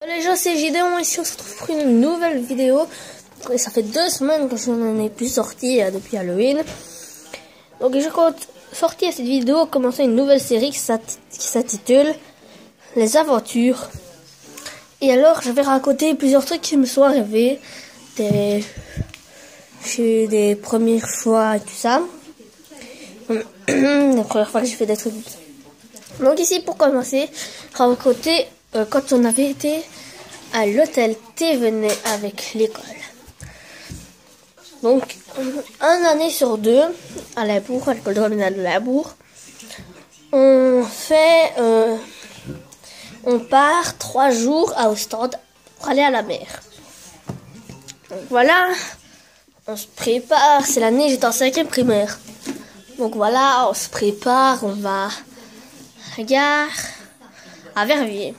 Les gens, c'est Gideon, ici on se retrouve pour une nouvelle vidéo. Et ça fait 2 semaines que je n'en ai plus sorti depuis Halloween. Donc je compte sortir cette vidéo, commencer une nouvelle série qui s'intitule Les Aventures. Et alors je vais raconter plusieurs trucs qui me sont arrivés. Des premières fois et tout ça. La première fois que j'ai fait des trucs. Donc ici pour commencer, raconter quand on avait été à l'hôtel Thévenet avec l'école. Donc, une année sur 2, à Labour, à l'école de communale de Labour, on part 3 jours à Ostende pour aller à la mer. Donc voilà, on se prépare, c'est l'année, j'étais en 5e primaire. Donc voilà, on se prépare, on va à la gare, à Verviers.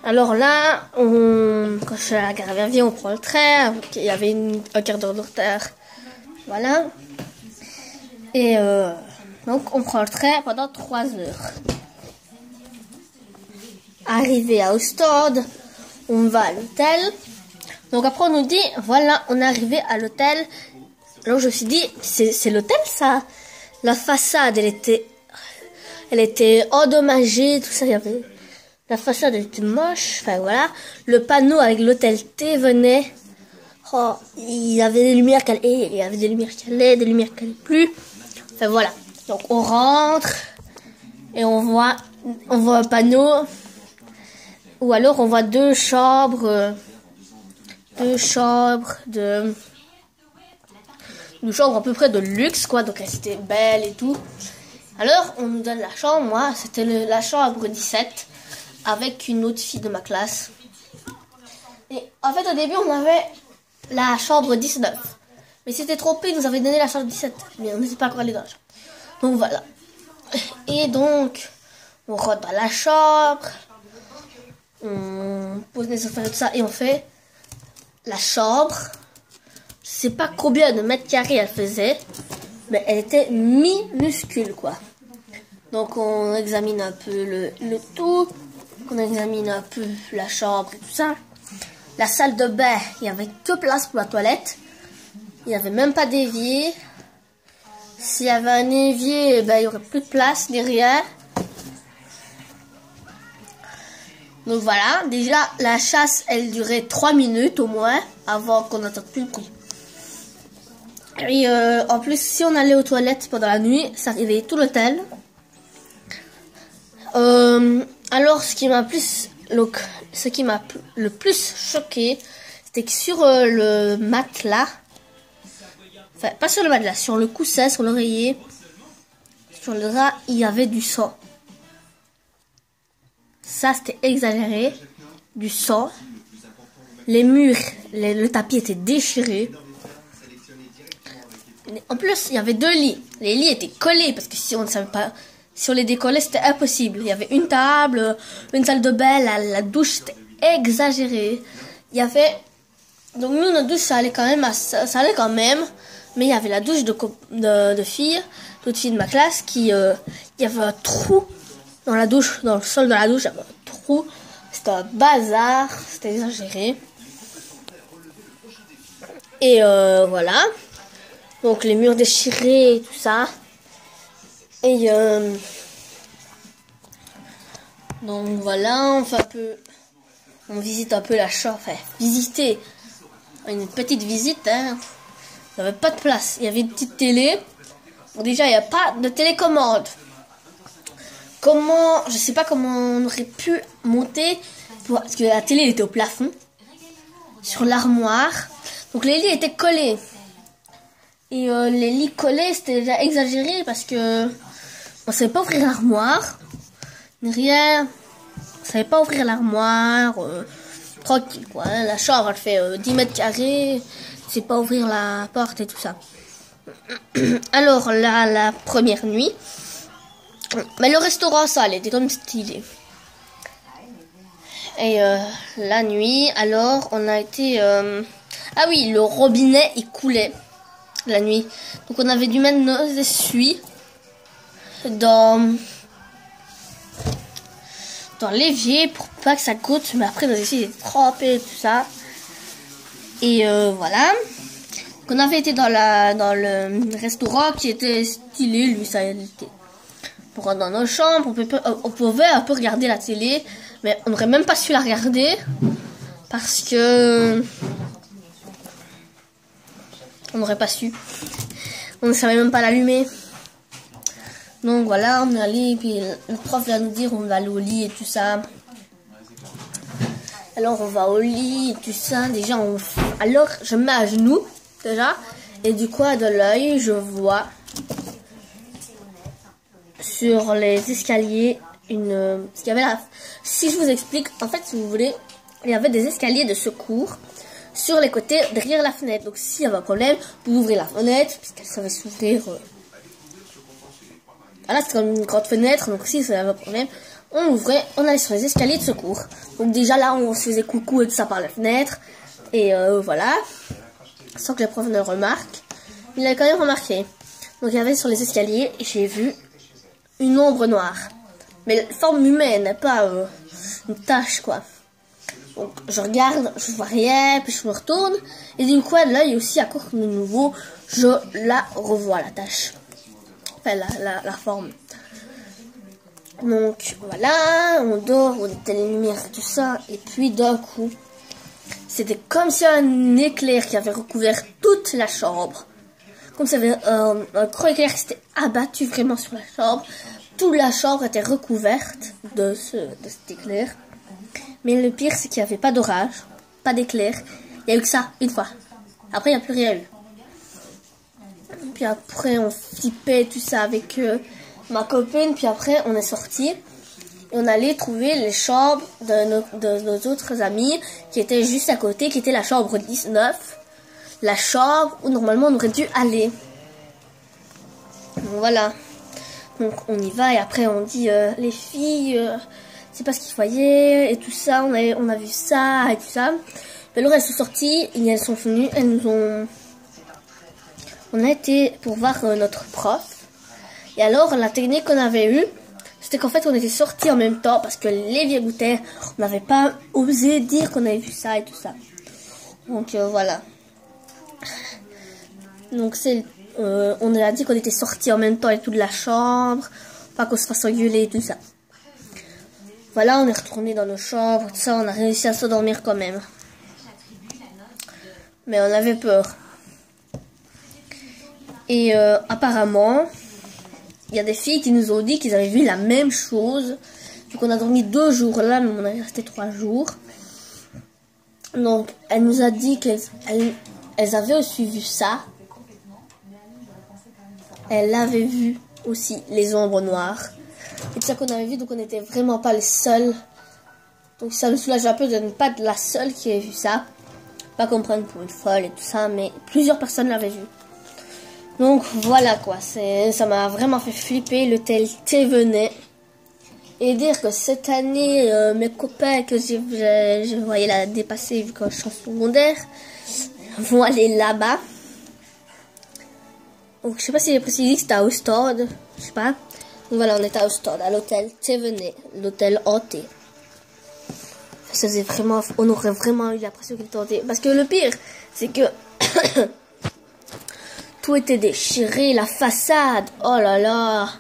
Alors là, quand je suis à la gare à Verviers, on prend le train. Il y avait un quart d'heure de retard. Voilà. Et donc, on prend le train pendant 3 heures. Arrivé à Ostende, on va à l'hôtel. Donc après, on nous dit, voilà, on est arrivé à l'hôtel. Alors je me suis dit, c'est l'hôtel ça. La façade, elle était endommagée, tout ça, il y avait... La façade était moche, enfin voilà. Le panneau avec l'hôtel Thévenet, oh, il y avait des lumières qui allaient, il y avait des lumières qui allaient, des lumières qui allaient plus. Enfin voilà. Donc on rentre et on voit un panneau, ou alors on voit deux chambres à peu près de luxe quoi. Donc elles étaient belles et tout. Alors on nous donne la chambre. Moi c'était la chambre 17. Avec une autre fille de ma classe. Et en fait, au début, on avait la chambre 19. Mais c'était trompé, ils nous avaient donné la chambre 17. Mais on n'était pas encore allé dans la chambre. Donc voilà. Et donc, on rentre dans la chambre. On pose les affaires et tout ça. Et on fait la chambre. Je sais pas combien de mètres carrés elle faisait. Mais elle était minuscule, quoi. Donc, on examine un peu le tout. On examine un peu la chambre et tout ça. La salle de bain, il n'y avait que place pour la toilette. Il n'y avait même pas d'évier. S'il y avait un évier, ben, il n'y aurait plus de place derrière. Donc voilà, déjà la chasse, elle durait 3 minutes au moins avant qu'on n'entende plus le bruit. Et en plus, si on allait aux toilettes pendant la nuit, ça réveillait tout l'hôtel. Alors, ce qui m'a le plus choqué, c'était que sur le matelas, enfin pas sur le matelas, sur le coussin, sur l'oreiller, sur le drap, il y avait du sang. Ça, c'était exagéré. Du sang. Les murs, le tapis était déchiré. En plus, il y avait 2 lits. Les lits étaient collés parce que si on ne savait pas... Si on les décollait, c'était impossible. Il y avait une table, une salle de bain, la douche, c'était exagéré. Il y avait... Donc nous, notre douche, ça allait quand même. Mais il y avait la douche de filles, d'autres filles de ma classe, il y avait un trou dans la douche, dans le sol de la douche, il y avait un trou. C'était un bazar, c'était exagéré. Et voilà. Donc les murs déchirés et tout ça. Et donc voilà, on visite un peu la chambre, enfin visiter une petite visite, hein. Il n'y avait pas de place, il y avait une petite télé. Bon, déjà il n'y a pas de télécommande. Je sais pas comment on aurait pu monter parce que la télé était au plafond sur l'armoire. Donc les lits étaient collés. Et les lits collés, c'était déjà exagéré parce que on savait pas ouvrir l'armoire, ni rien. On savait pas ouvrir l'armoire, tranquille quoi. La chambre, elle fait 10 mètres carrés. On sait pas ouvrir la porte et tout ça. Alors là, la première nuit, mais le restaurant, ça, elle était comme stylé. Et la nuit, alors, on a été... Ah oui, le robinet, il coulait la nuit. Donc on avait dû mettre nos essuies dans dans l'évier pour pas que ça goûte. Mais après, on a décidé de tremper tout ça. Et voilà. On avait été dans le restaurant qui était stylé, lui, ça était. Pour rentrer dans nos chambres, on pouvait un peu regarder la télé, mais on n'aurait même pas su la regarder parce que on n'aurait pas su. On ne savait même pas l'allumer. Donc voilà, on est allé, puis le prof vient nous dire on va aller au lit et tout ça. Alors on va au lit et tout ça. Déjà, alors je me mets à genoux déjà, et du coin de l'œil, je vois sur les escaliers parce qu'il y avait si je vous explique, en fait, si vous voulez, il y avait des escaliers de secours sur les côtés derrière la fenêtre. Donc s'il y avait un problème, vous ouvrez la fenêtre puisqu'elle savait s'ouvrir. Voilà, c'est comme une grande fenêtre, donc si ça avait un problème, on ouvrait, on allait sur les escaliers de secours. Donc déjà là, on se faisait coucou et tout ça par la fenêtre. Et voilà, sans que le prof ne remarque. Il avait quand même remarqué. Donc il y avait sur les escaliers, j'ai vu une ombre noire. Mais forme humaine, pas une tache, quoi. Donc je regarde, je vois rien, puis je me retourne. Et d'une coin de l'œil aussi, à court de nouveau, je la revois, la tache. Enfin, la forme. Donc voilà, on dort, on était les lumières et tout ça. Et puis d'un coup, c'était comme si un éclair qui avait recouvert toute la chambre. Comme si il y avait un gros éclair qui s'était abattu vraiment sur la chambre. Toute la chambre était recouverte de cet éclair. Mais le pire, c'est qu'il n'y avait pas d'orage, pas d'éclair. Il n'y a eu que ça, une fois. Après, il n'y a plus rien eu. Puis après, on flippait tout ça avec ma copine. Puis après, on est sorti. Et on allait trouver les chambres de nos autres amis qui étaient juste à côté, qui était la chambre 19. La chambre où normalement on aurait dû aller. Donc, voilà. Donc on y va et après on dit les filles, c'est pas ce qu'il voyait et tout ça. On a vu ça et tout ça. Et alors elles sont sorties, et elles sont venues, elles nous ont... On a été pour voir notre prof. Et alors la technique qu'on avait eue, c'était qu'en fait on était sortis en même temps parce que les vieux goûtaient, on n'avait pas osé dire qu'on avait vu ça et tout ça. Donc voilà. Donc on a dit qu'on était sortis en même temps et tout de la chambre, pas qu'on se fasse engueuler et tout ça. Voilà, on est retourné dans nos chambres, tout ça, on a réussi à s'endormir quand même. Mais on avait peur. Et apparemment, il y a des filles qui nous ont dit qu'ils avaient vu la même chose. Donc on a dormi 2 jours là, mais on est resté 3 jours. Donc elle nous a dit qu'elles avaient aussi vu ça. Elle avait vu aussi les ombres noires. Et c'est ça qu'on avait vu, donc on n'était vraiment pas les seuls. Donc ça me soulage un peu de ne pas être la seule qui ait vu ça. Pas qu'on prenne pour une folle et tout ça, mais plusieurs personnes l'avaient vu. Donc voilà quoi, ça m'a vraiment fait flipper le tel venait. Et dire que cette année, mes copains que je voyais la dépasser vu que je suis en secondaire, vont aller là-bas. Donc je sais pas si j'ai précisé que c'était à Ostende, je sais pas. Donc voilà, on était à Ostende, à l'hôtel Thévenet, l'hôtel hanté. Ça faisait vraiment, on aurait vraiment eu l'impression qu'il était hanté. Parce que le pire, c'est que tout était déchiré, la façade, oh là là,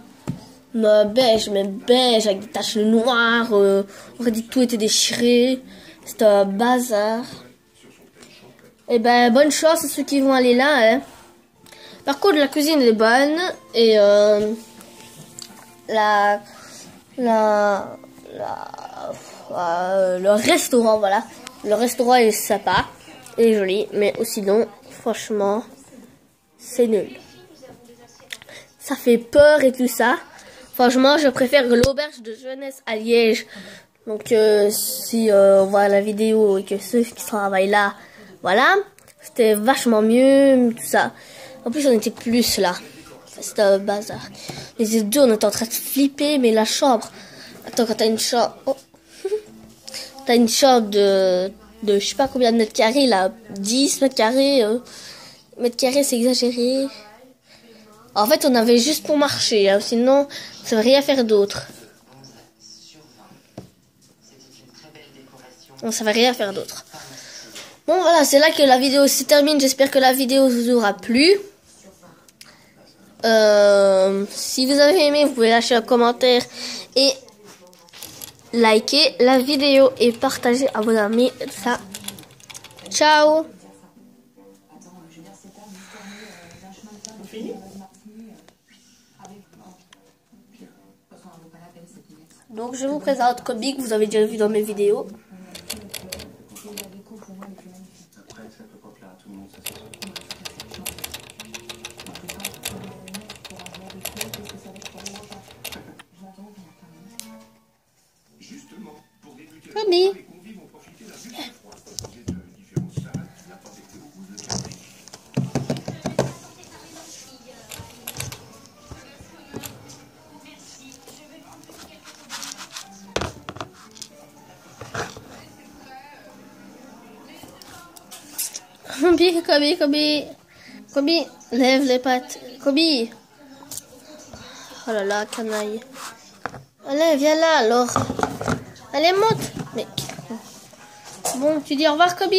mais beige, avec des taches noires, on aurait dit que tout était déchiré, c'était un bazar. Et ben, bonne chance à ceux qui vont aller là, hein. Par contre, la cuisine est bonne, et le restaurant, voilà, le restaurant est sympa et joli, mais aussi sinon, franchement, c'est nul. Ça fait peur et tout ça. Franchement, je préfère l'auberge de jeunesse à Liège. Donc, si on voit la vidéo et que ceux qui travaillent là, voilà, c'était vachement mieux, tout ça. En plus, on était plus là. C'était un bazar. Les deux, on était en train de flipper, mais la chambre... Attends, quand t'as une chambre... Oh. T'as une chambre de je sais pas combien de mètres carrés, là. 10 mètres carrés. Mètres carrés, c'est exagéré. En fait, on avait juste pour marcher, hein, sinon, ça ne veut rien faire d'autre. On savait rien faire d'autre. Bon voilà, c'est là que la vidéo se termine. J'espère que la vidéo vous aura plu. Si vous avez aimé, vous pouvez lâcher un commentaire et liker la vidéo et partager à vos amis. Ça. Ciao. Donc je vous présente Kobe que vous avez déjà vu dans mes vidéos. Kobe. Kobe, lève les pattes. Kobe. Oh là là, canaille. Allez, viens là alors. Allez, monte. Mais bon, tu dis au revoir, Kobe.